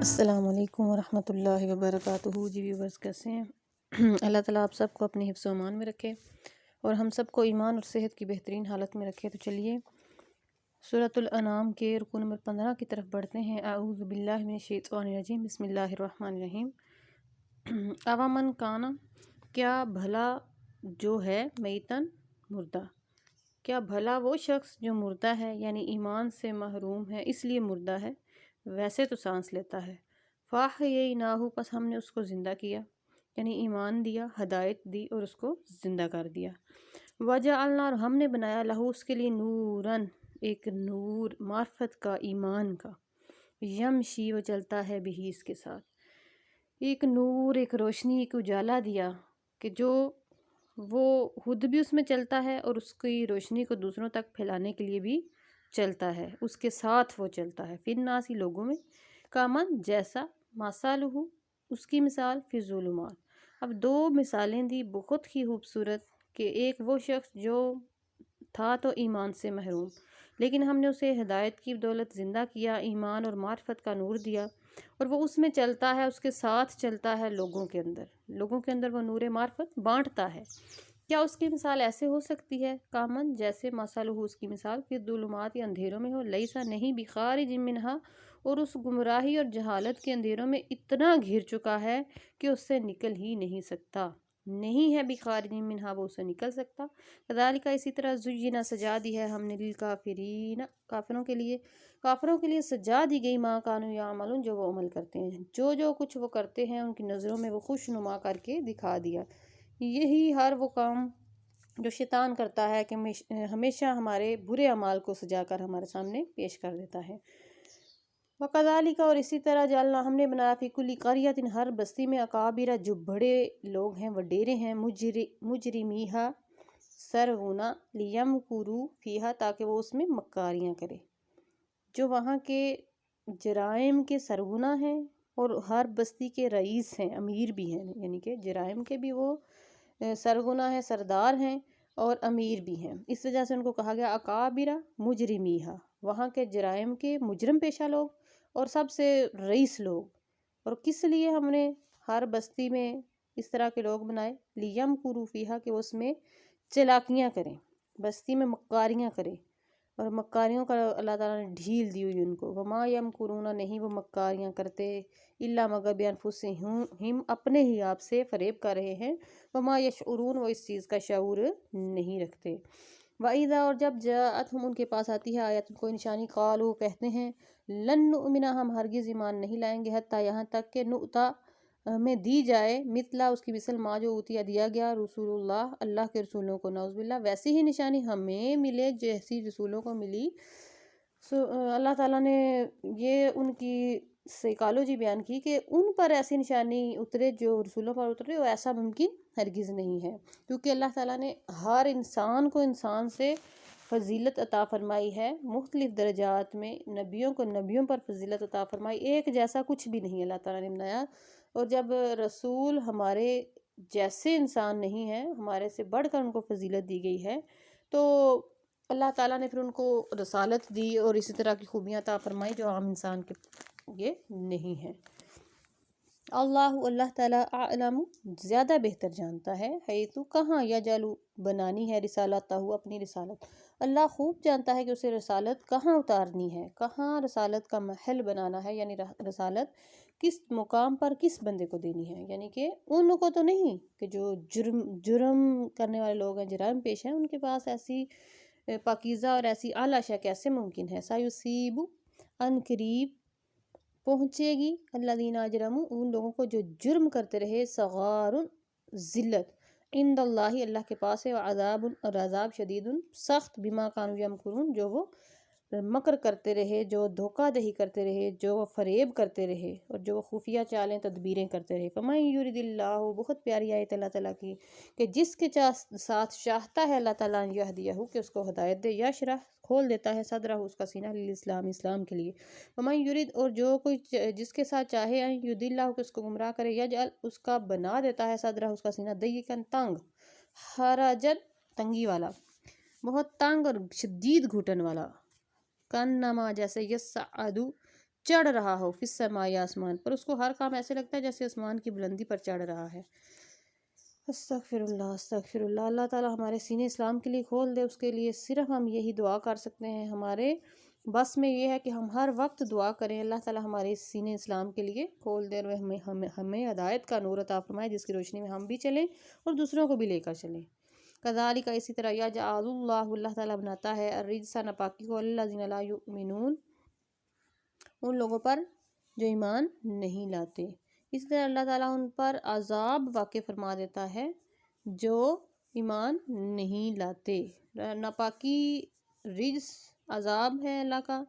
السلام علیکم ورحمۃ اللہ وبرکاتہ۔ جی ویورز کیسے ہیں؟ اللہ تعالیٰ آپ سب کو اپنے حفظ و امان میں رکھے اور ہم سب کو ایمان اور صحت کی بہترین حالت میں رکھے۔ تو چلیے سورۃ الانعام کے رکوع نمبر 15 کی طرف بڑھتے ہیں۔ اعوذ باللہ من الشیطان الرجیم، بسم اللہ الرحمن الرحیم۔ اوامن کانا، کیا بھلا جو ہے، میتن مردہ، کیا بھلا وہ شخص جو مردہ ہے، یعنی ایمان سے محروم ہے اس لیے مردہ ہے، ویسے تو سانس لیتا ہے۔ فاحییناہ، پس ہم نے اس کو زندہ کیا، یعنی ایمان دیا، ہدایت دی اور اس کو زندہ کر دیا۔ وجعلنا، اور ہم نے بنایا، لہو اس کے لیے، نوراً ایک نور، معرفت کا، ایمان کا، یمشی وہ چلتا ہے بھی اس کے ساتھ، ایک نور، ایک روشنی، ایک اجالا دیا کہ جو وہ خود بھی اس میں چلتا ہے اور اس کی روشنی کو دوسروں تک پھیلانے کے لیے بھی چلتا ہے، اس کے ساتھ وہ چلتا ہے۔ فی الناس، لوگوں میں، کامن جیسا، مثالہ اس کی مثال، فی الظلمات۔ اب دو مثالیں دی بہت ہی خوبصورت کہ ایک وہ شخص جو تھا تو ایمان سے محروم، لیکن ہم نے اسے ہدایت کی بدولت زندہ کیا، ایمان اور معرفت کا نور دیا اور وہ اس میں چلتا ہے، اس کے ساتھ چلتا ہے، لوگوں کے اندر وہ نور معرفت بانٹتا ہے۔ کیا اس کی مثال ایسے ہو سکتی ہے؟ کامن جیسے، مثالہ اس کی مثال، فی الظلمات اندھیروں میں ہو، لیسا نہیں، بخارج منہا اور اس گمراہی اور جہالت کے اندھیروں میں اتنا گھر چکا ہے کہ اس سے نکل ہی نہیں سکتا، نہیں ہے بخارج منہا، وہ اسے نکل سکتا۔ کذالک، اسی طرح، زینا سجا دی ہے ہم نے، للکافرین کافروں کے لیے سجا دی گئی، ما کانوا یعملون جو وہ عمل کرتے ہیں، جو کچھ وہ کرتے ہیں ان کی نظروں میں وہ خوش نما کر کے دکھا دیا۔ یہی ہر وہ کام جو شیطان کرتا ہے کہ ہمیشہ ہمارے برے اعمال کو سجا کر ہمارے سامنے پیش کر دیتا ہے۔ وَكَذَلِكَ، اور اسی طرح، جعلنا ہم نے بنایا، فی کل قریۃ ہر بستی میں، اکابر جو بڑے لوگ ہیں، وڈیرے ہیں، مجرمیہا سرغنہ، لیمکروا فیہا تاکہ وہ اس میں مکاریاں کرے، جو وہاں کے جرائم کے سرغنہ ہیں اور ہر بستی کے رئیس ہیں، امیر بھی ہیں، یعنی کہ جرائم کے بھی وہ سرغنہ ہیں، سردار ہیں اور امیر بھی ہیں، اس وجہ سے ان کو کہا گیا اکابر مجرمیہا، وہاں کے جرائم کے مجرم پیشہ لوگ اور سب سے رئیس لوگ۔ اور کس لیے ہم نے ہر بستی میں اس طرح کے لوگ بنائے؟ لیمکروا فیہا کہ وہ اس میں چلاکیاں کریں، بستی میں مکاریاں کریں، اور مکاریوں کا اللہ تعالیٰ نے ڈھیل دی ہوئی ان کو۔ وما یمکرون، نہیں وہ مکاریاں کرتے، الا مگر بانفسہم اپنے ہی آپ سے فریب کر رہے ہیں، وما یشعرون وہ اس چیز کا شعور نہیں رکھتے۔ وَإِذَا، اور جب جاءتہم ان کے پاس آتی ہے، آیت کوئی نشانی، قالوا کہتے ہیں، لن نؤمن ہم ہرگز ایمان نہیں لائیں گے، حتیٰ یہاں تک کہ نؤتا ہمیں دی جائے، مثلا اس کی مثل، ما جو اوتیا دیا گیا، رسول اللہ اللہ کے رسولوں کو، نعوذ باللہ ویسی ہی نشانی ہمیں ملے جیسی رسولوں کو ملی۔ اللہ تعالیٰ نے یہ ان کی سائیکالوجی بیان کی کہ ان پر ایسی نشانی اترے جو رسولوں پر اترے، وہ ایسا ممکن ہرگز نہیں ہے، کیونکہ اللہ تعالیٰ نے ہر انسان کو انسان سے فضیلت عطا فرمائی ہے، مختلف درجات میں نبیوں کو نبیوں پر فضیلت عطا فرمائی، ایک جیسا کچھ بھی نہیں اللہ تعالیٰ نے بنایا۔ اور جب رسول ہمارے جیسے انسان نہیں ہیں، ہمارے سے بڑھ کر ان کو فضیلت دی گئی ہے، تو اللہ تعالیٰ نے پھر ان کو رسالت دی اور اسی طرح کی خوبیاں عطا فرمائی جو عام انسان کے یہ نہیں ہے۔ اللہ تعالیٰ اعلم زیادہ بہتر جانتا ہے، حیث کہاں، یجعل بنانی ہے، رسالتہ اپنی رسالت، اللہ خوب جانتا ہے کہ اسے رسالت کہاں اتارنی ہے، کہاں رسالت کا محل بنانا ہے، یعنی رسالت کس مقام پر کس بندے کو دینی ہے، یعنی کہ ان کو تو نہیں کہ جو جرم کرنے والے لوگ ہیں، جرائم پیش ہیں، ان کے پاس ایسی پاکیزہ اور ایسی اعلیٰ شے کیسے ممکن ہے۔ سیصیب، ان قریب پہنچے گی، الذین اجرموا ان لوگوں کو جو جرم کرتے رہے، صغار ذلت، عند اللہ اللہ کے پاس ہے، وعذاب اور عذاب شدید سخت، بما کانوا یمکرون جو وہ مکر کرتے رہے، جو دھوکہ دہی کرتے رہے، جو وہ فریب کرتے رہے اور جو وہ خفیہ چالیں تدبیریں کرتے رہے۔ فمن یرد اللہ، بہت پیاری آیت اللہ تعالیٰ کی کہ جس کے ساتھ چاہتا ہے اللہ تعالیٰ یہدیہ کہ اس کو ہدایت دے، یشرح کھول دیتا ہے، صدرہ اس کا سینہ، للاسلام اسلام کے لیے۔ ومن یرد، اور جو کوئی جس کے ساتھ چاہے، یضلہ کہ اس کو گمراہ کرے، یجعل اس کا بنا دیتا ہے، صدرہ اس کا سینہ، ضیقا تنگ، حرجا تنگی والا، بہت تنگ اور شدید گھٹن والا، کانما جیسے، یصعد چڑھ رہا ہو فی السماء آسمان پر، اس کو ہر کام ایسے لگتا ہے جیسے آسمان کی بلندی پر چڑھ رہا ہے۔ استغفر اللہ استغفر اللہ۔ اللہ تعالیٰ ہمارے سینے اسلام کے لیے کھول دے، اس کے لیے صرف ہم یہی دعا کر سکتے ہیں۔ ہمارے بس میں یہ ہے کہ ہم ہر وقت دعا کریں، اللہ تعالیٰ ہمارے سینے اسلام کے لیے کھول دے اور ہمیں ہدایت کا نور عطا فرمائے، جس کی روشنی میں ہم بھی چلیں اور دوسروں کو بھی لے کر چلیں۔ کذالک اسی طرح یجعل اللہ، اللہ تعالیٰ بناتا ہے الرجس ناپاکی کو الذین لا یؤمنون، ان لوگوں پر جو ایمان نہیں لاتے۔ اسی طرح اللہ تعالیٰ ان پر عذاب واقع فرما دیتا ہے جو ایمان نہیں لاتے۔ ناپاکی رجس عذاب ہے اللہ کا،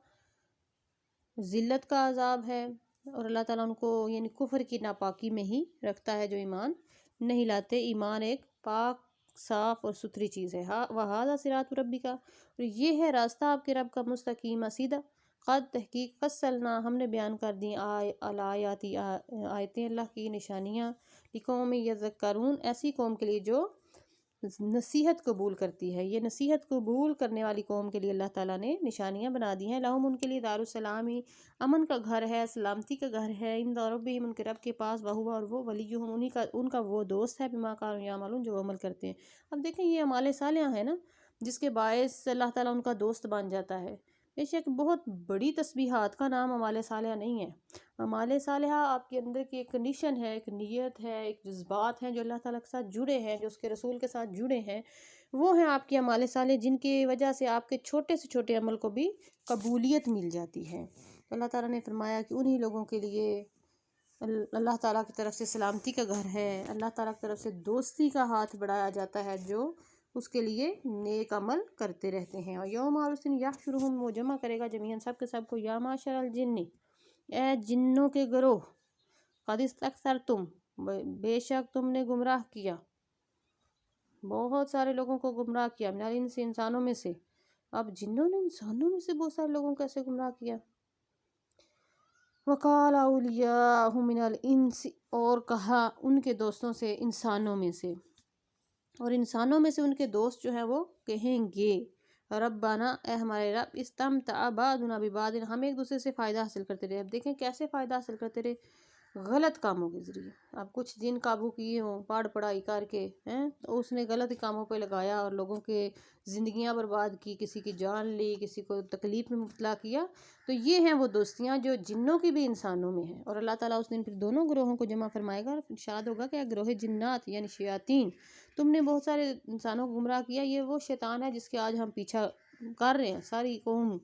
ذلت کا عذاب ہے، اور اللہ تعالیٰ ان کو یعنی کفر کی ناپاکی میں ہی رکھتا ہے جو ایمان نہیں لاتے۔ ایمان ایک پاک صاف اور ستھری چیز ہے۔ وَهَذَا صِرَاطُ رَبِّكَ، اور یہ ہے راستہ آپ کے رب کا مستقیم سیدھا۔ قد تحقیق فصلنا، ہم نے بیان کر دی الآیاتی آیتیں اللہ کی نشانیاں، لقوم یذکرون، ایسی قوم کے لیے جو نصیحت قبول کرتی ہے۔ یہ نصیحت قبول کرنے والی قوم کے لیے اللہ تعالیٰ نے نشانیاں بنا دی ہیں۔ لہم، ان کے لیے دار السلام، امن کا گھر ہے، سلامتی کا گھر ہے، عند ربہم، ان کے رب کے پاس، وہو، اور وہ ولیہم، ان کا وہ دوست ہے، بما کانوا یعملون، جو عمل کرتے ہیں۔ اب دیکھیں یہ اعمال صالحہ ہے نا، جس کے باعث اللہ تعالیٰ ان کا دوست بن جاتا ہے۔ بے شک بہت بڑی تسبیحات کا نام اعمال صالحہ نہیں ہے۔ اعمال صالحہ آپ کے اندر کی ایک کنڈیشن ہے، ایک نیت ہے، ایک جذبات ہیں جو اللہ تعالیٰ کے ساتھ جڑے ہیں، جو اس کے رسول کے ساتھ جڑے ہیں، وہ ہیں آپ کی اعمال صالح، جن کی وجہ سے آپ کے چھوٹے سے چھوٹے عمل کو بھی قبولیت مل جاتی ہے۔ اللہ تعالیٰ نے فرمایا کہ انہی لوگوں کے لیے اللہ تعالیٰ کی طرف سے سلامتی کا گھر ہے، اللہ تعالیٰ کی طرف سے دوستی کا ہاتھ بڑھایا جاتا ہے، جو اس کے لیے نیک عمل کرتے رہتے ہیں۔ اور یوم اس دن یحشرہم، وہ جمع کرے گا جمیعاً سب کے سب کو، یا معشر الجن، اے جنوں کے گروہ، قد استکثرتم، بے شک تم نے گمراہ کیا، بہت سارے لوگوں کو گمراہ کیا، من الانس، انسانوں میں سے۔ اب جنوں نے انسانوں میں سے بہت سارے لوگوں کو کیسے گمراہ کیا؟ وقال اولیاءہم من الانس، اور کہا ان کے دوستوں سے انسانوں میں سے، اور انسانوں میں سے ان کے دوست جو ہیں وہ کہیں گے، ربنا، اے ہمارے رب، استمتع بعضنا ببعض، ہم ایک دوسرے سے فائدہ حاصل کرتے رہے۔ اب دیکھیں کیسے فائدہ حاصل کرتے رہے، غلط کاموں کے ذریعے۔ اب کچھ جن قابو کیے ہوں پڑھ پڑھائی کر کے، تو اس نے غلط کاموں پہ لگایا اور لوگوں کے زندگیاں برباد کی، کسی کی جان لی، کسی کو تکلیف میں مبتلا کیا، تو یہ ہیں وہ دوستیاں جو جنوں کی بھی انسانوں میں ہیں۔ اور اللہ تعالیٰ اس دن پھر دونوں گروہوں کو جمع فرمائے گا اور ارشاد ہوگا کہ گروہ جنات یعنی شیاطین، تم نے بہت سارے انسانوں کو گمراہ کیا، یہ وہ شیطان ہے جس کے آج ہم پیچھا کر رہے ہیں، ساری قوم،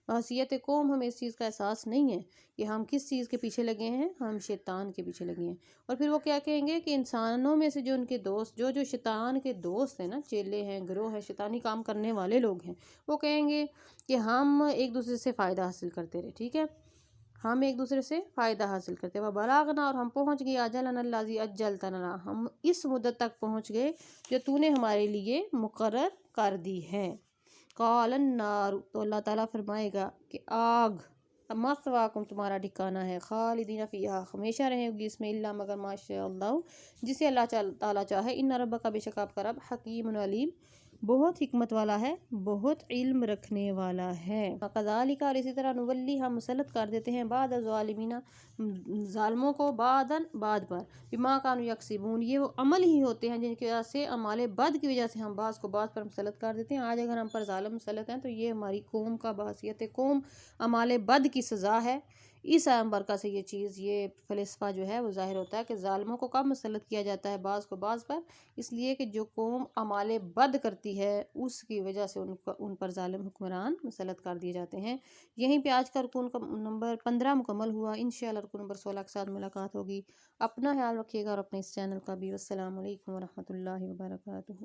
حیثیت قوم ہمیں اس چیز کا احساس نہیں ہے کہ ہم کس چیز کے پیچھے لگے ہیں، ہم شیطان کے پیچھے لگے ہیں۔ اور پھر وہ کیا کہیں گے کہ انسانوں میں سے جو ان کے دوست، جو شیطان کے دوست ہیں نا، چیلے ہیں، گروہ ہیں، شیطانی کام کرنے والے لوگ ہیں، وہ کہیں گے کہ ہم ایک دوسرے سے فائدہ حاصل کرتے رہے، ٹھیک ہے، ہم ایک دوسرے سے فائدہ حاصل کرتے ہیں، وَبَلَغْنَا، اور ہم پہنچ گئے، أَجَلَنَا الَّذِي أَجَّلْتَ لَنَا، ہم اس مدت تک پہنچ گئے جو تو نے ہمارے لیے مقرر کر دی ہے۔ قَالَ النَّارُ، تو اللہ تعالیٰ فرمائے گا کہ آگ، مَثْوَاكُمْ، تمہارا ٹھکانہ ہے، خالدین فیہا، ہمیشہ رہے گی اس میں، الا مگر ماشاء اللہ، جسے اللہ تعالیٰ چاہے، ان ربک، بے شک آپ کا رب، حکیم علیم، بہت حکمت والا ہے، بہت علم رکھنے والا ہے۔ وَكَذَلِكَ، اور اسی طرح، نولی، ہم مسلط کر دیتے ہیں، بعد الظالمین، ظالموں کو، بعد پر، بما كانوا یکسبون، یہ وہ عمل ہی ہوتے ہیں جن کی وجہ سے، اعمال بد کی وجہ سے ہم بعض کو بعض پر مسلط کر دیتے ہیں۔ آج اگر ہم پر ظالم مسلط ہیں تو یہ ہماری قوم کا، بحیثیت قوم، اعمال بد کی سزا ہے۔ اس آیت مبارکہ سے یہ چیز، یہ فلسفہ جو ہے وہ ظاہر ہوتا ہے کہ ظالموں کو کب مسلط کیا جاتا ہے بعض کو بعض پر، اس لیے کہ جو قوم اعمال بد کرتی ہے اس کی وجہ سے ان پر ظالم حکمران مسلط کر دیے جاتے ہیں۔ یہیں پہ آج کا رکوع نمبر 15 مکمل ہوا، انشاءاللہ رکوع نمبر 16 کے ساتھ ملاقات ہوگی۔ اپنا خیال رکھیے گا اور اپنے اس چینل کا بھی۔ والسلام علیکم ورحمۃ اللہ وبرکاتہ۔